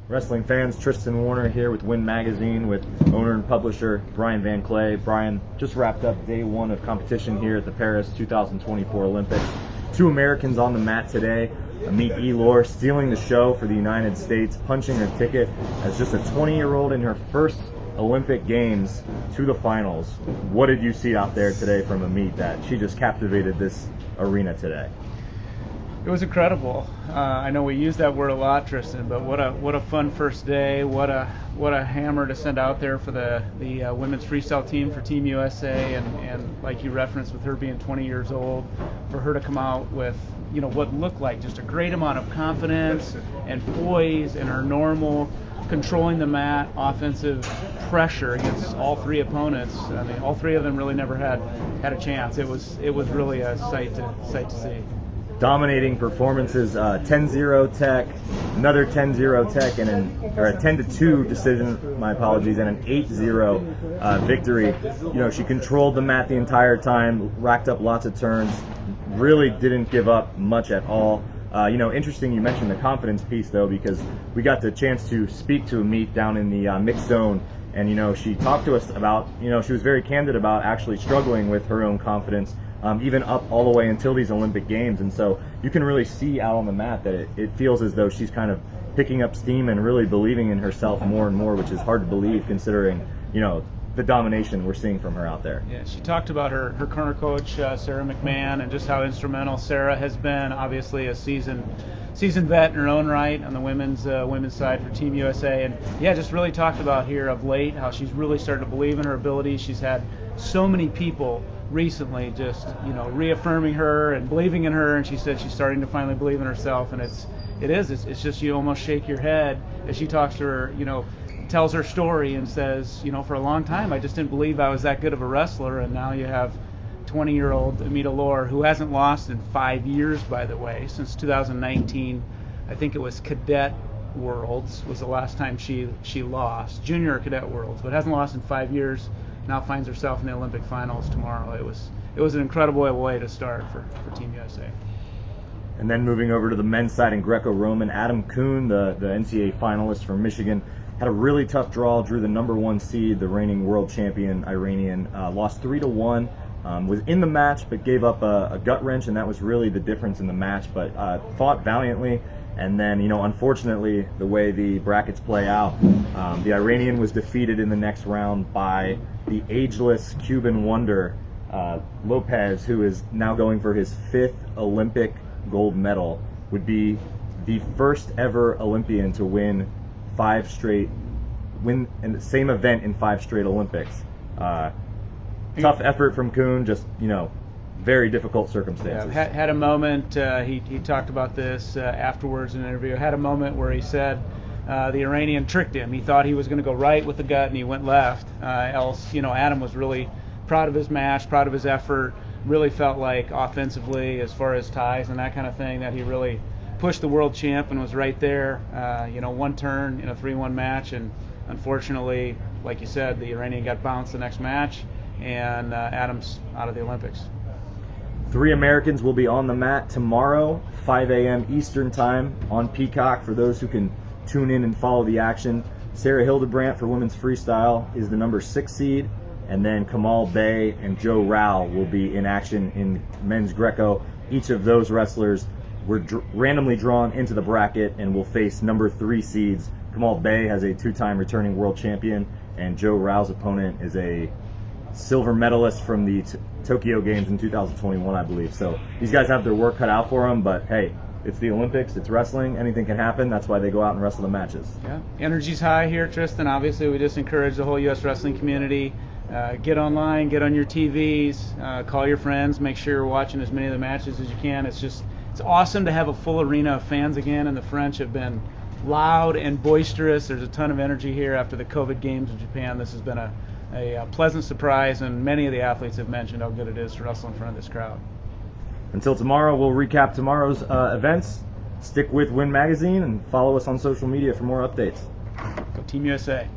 Wrestling fans, Tristan Warner here with Win Magazine with owner and publisher Brian Van Clay. Brian, just wrapped up day one of competition here at the Paris 2024 Olympics. Two Americans on the mat today. Amit Elor stealing the show for the United States, punching her ticket as just a 20-year-old in her first Olympic Games to the finals. What did you see out there today from Amit that she just captivated this arena today? It was incredible. I know we use that word a lot, Tristan, but what a fun first day. What a hammer to send out there for the women's freestyle team for Team USA, and like you referenced, with her being 20 years old, for her to come out with what looked like just a great amount of confidence and poise, and her normal controlling the mat, offensive pressure against all three opponents. I mean, all three of them really never had a chance. It was really a sight to see. Dominating performances, 10-0 tech, another 10-0 tech, and a 10-2 decision, my apologies, and an 8-0 victory. She controlled the mat the entire time, racked up lots of turns, really didn't give up much at all. Interesting you mentioned the confidence piece, though, because we got the chance to speak to Amit down in the mixed zone, and she talked to us about, she was very candid about actually struggling with her own confidence, even up all the way until these Olympic Games. And so you can really see out on the mat that it feels as though she's kind of picking up steam and really believing in herself more and more, which is hard to believe considering, the domination we're seeing from her out there. Yeah, she talked about her current coach, Sarah McMahon, and just how instrumental Sarah has been. Obviously a seasoned vet in her own right on the women's side for Team USA, and just really talked about here of late how she's really started to believe in her abilities. She's had so many people recently just reaffirming her and believing in her, and she said she's starting to finally believe in herself, and it's just you almost shake your head as she talks to her, tells her story and says, for a long time I just didn't believe I was that good of a wrestler, and now you have 20-year-old Amit Elor, who hasn't lost in 5 years, by the way, since 2019. I think it was Cadet Worlds was the last time she lost, Junior Cadet Worlds, but hasn't lost in 5 years. Now finds herself in the Olympic finals tomorrow. It was an incredible way to start for Team USA. And then moving over to the men's side in Greco-Roman, Adam Kuhn, the NCAA finalist from Michigan, had a really tough draw, drew the #1 seed, the reigning world champion Iranian, lost 3-1, was in the match but gave up a gut wrench, and that was really the difference in the match, but fought valiantly. And then, unfortunately, the way the brackets play out, the Iranian was defeated in the next round by the ageless Cuban wonder, Lopez, who is now going for his 5th Olympic gold medal, would be the first ever Olympian to win in the same event in 5 straight Olympics. Tough effort from Kuhn, just, very difficult circumstances. Yeah, had a moment, he talked about this afterwards in an interview, had a moment where he said the Iranian tricked him. He thought he was going to go right with the gut and he went left. Adam was really proud of his match, proud of his effort, really felt like offensively, as far as ties and that kind of thing, that he really pushed the world champ and was right there. One turn in a 3-1 match, and unfortunately, like you said, the Iranian got bounced the next match, and Adam's out of the Olympics. 3 Americans will be on the mat tomorrow, 5 a.m. Eastern Time on Peacock for those who can tune in and follow the action. Sarah Hildebrandt for women's freestyle is the #6 seed, and then Kamal Bey and Joe Rao will be in action in men's Greco. Each of those wrestlers were randomly drawn into the bracket and will face #3 seeds. Kamal Bey has a 2-time returning world champion, and Joe Rao's opponent is a silver medalist from the Tokyo Games in 2021, I believe. So these guys have their work cut out for them, but hey, it's the Olympics, it's wrestling, anything can happen. That's why they go out and wrestle the matches. Yeah, energy's high here, Tristan. Obviously, we just encourage the whole U.S. wrestling community. Get online, get on your TVs, call your friends, make sure you're watching as many of the matches as you can. It's awesome to have a full arena of fans again, and the French have been loud and boisterous. There's a ton of energy here after the COVID Games in Japan. This has been a pleasant surprise, and many of the athletes have mentioned how good it is to wrestle in front of this crowd. Until tomorrow, we'll recap tomorrow's events. Stick with Win Magazine and follow us on social media for more updates. Go Team USA.